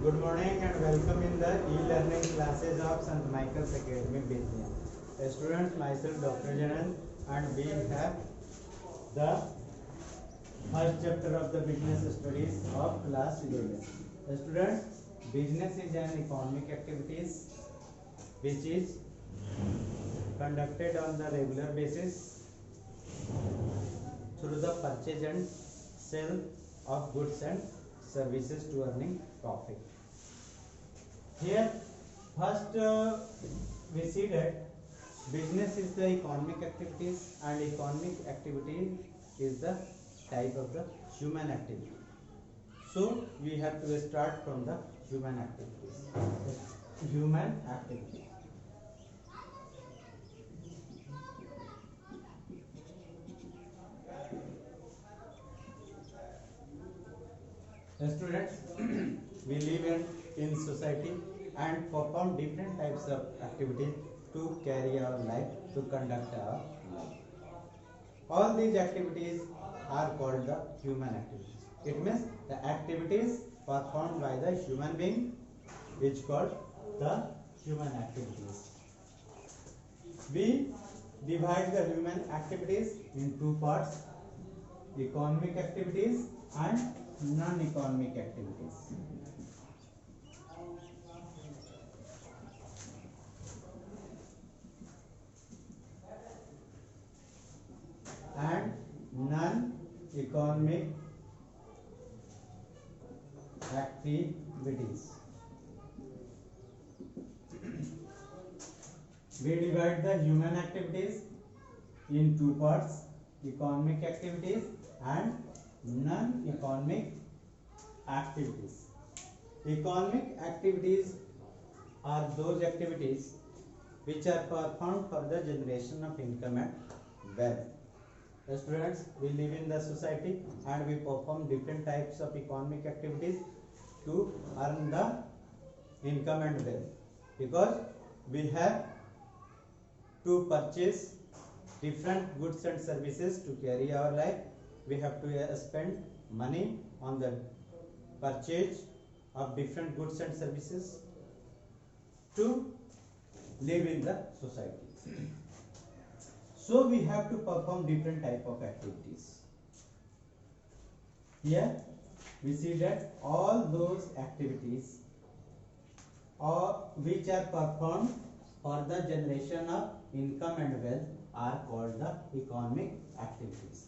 Good morning and welcome in the e-learning classes of St. Michael's Academy, Bethian. Students, myself Dr. Janan, and we have the first chapter of the business studies of class 11. Students, business is an economic activities which is conducted on the regular basis through the purchase and sale of goods and services to earning profit. Here first we see that business is the economic activities and economic activity is the type of the human activity. So we have to start from the human activities. Human activity. Students, we live in society and perform different types of activities to carry our life, to conduct our life. All these activities are called the human activities. It means the activities performed by the human being is called the human activities. We divide the human activities in two parts: economic activities and non-economic activities. And non-economic activities. We divide the human activities in two parts: economic activities and non-economic activities. Economic activities are those activities which are performed for the generation of income and wealth. Students, we live in the society and we perform different types of economic activities to earn the income and wealth, because we have to purchase different goods and services to carry our life. We have to spend money on the purchase of different goods and services to live in the society. So we have to perform different type of activities. Here we see that all those activities which are performed for the generation of income and wealth are called the economic activities.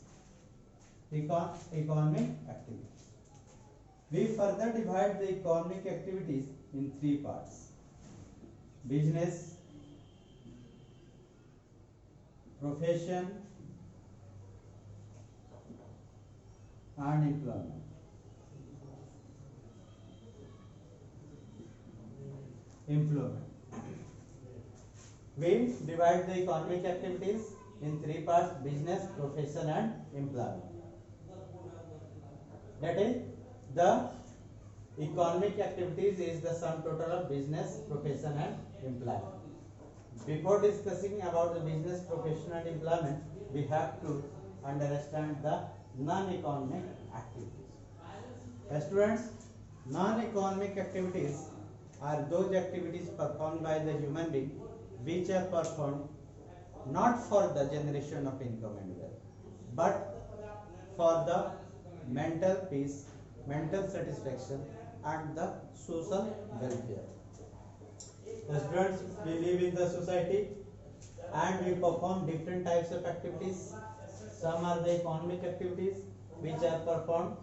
Economic activities. We further divide the economic activities in three parts: business, profession, and employment. We divide the economic activities in three parts: business, profession, and employment. That is, the economic activities is the sum total of business, profession, and employment. Before discussing about the business, profession, and employment, we have to understand the non-economic activities. Students, non-economic activities are those activities performed by the human being which are performed not for the generation of income and wealth, but for the mental peace, mental satisfaction, and the social welfare. Students, we live in the society and we perform different types of activities. Some are the economic activities which are performed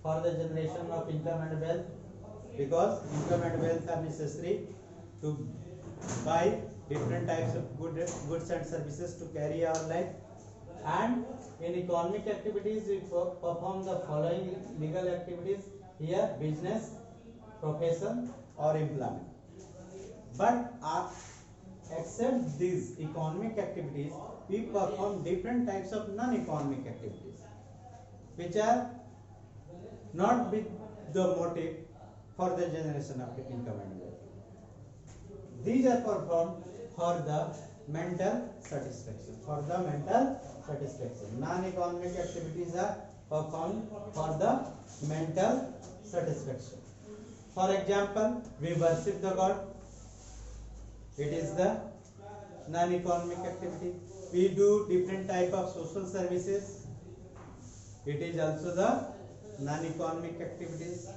for the generation of income and wealth, because income and wealth are necessary to buy different types of goods and services to carry our life. And in economic activities we perform the following legal activities: here business, profession, or employment. But except these economic activities, we perform different types of non-economic activities which are not with the motive for the generation of income and wealth. These are performed for the mental satisfaction. Non-economic activities are performed for the mental satisfaction. For example, we worship the God. It is the non-economic activity. We do different type of social services. It is also the non-economic activities.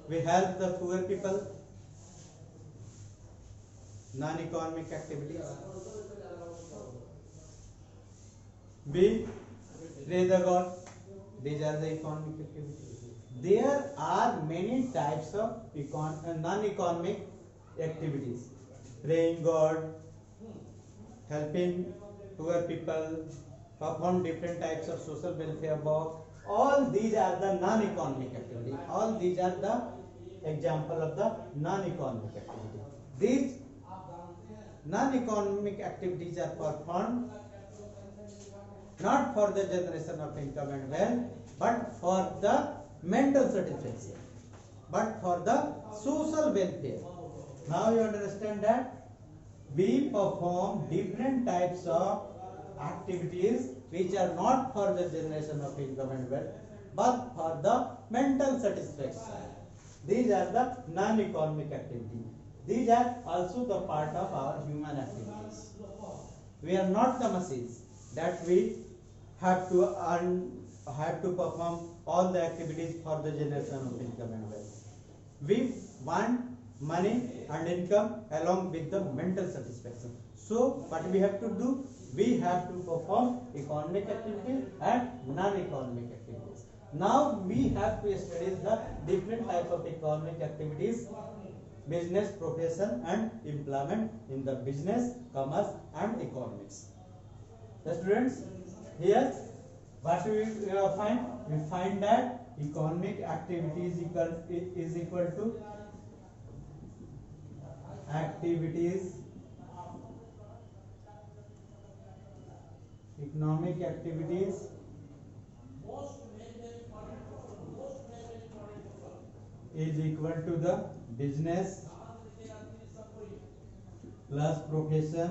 We help the poor people. Non-economic activities. We pray the God. These are the economic activities. There are many types of non-economic activities. Praying God, helping poor people, perform different types of social welfare work. All these are the non-economic activities. All these are the example of the non-economic activity. These non-economic activities are performed not for the generation of income and wealth, but for the mental satisfaction, but for the social welfare. Now you understand that we perform different types of activities which are not for the generation of income and wealth, but for the mental satisfaction. These are the non-economic activities. These are also the part of our human activities. We are not the machines that we have to perform all the activities for the generation of income and wealth. We want money and income along with the mental satisfaction. So what we have to do? We have to perform economic activities and non-economic activities. Now we have to study the different types of economic activities: business, profession and employment in the business, commerce and economics. The students, here what we find? We find that economic activity is equal to activities, economic activities is equal to the business plus profession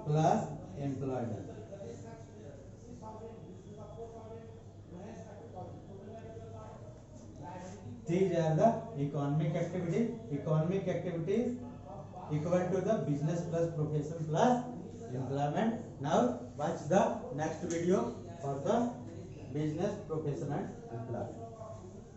plus employment. These are the economic activities. Economic activities equal to the business plus profession plus employment. Now watch the next video for the business, profession and employment.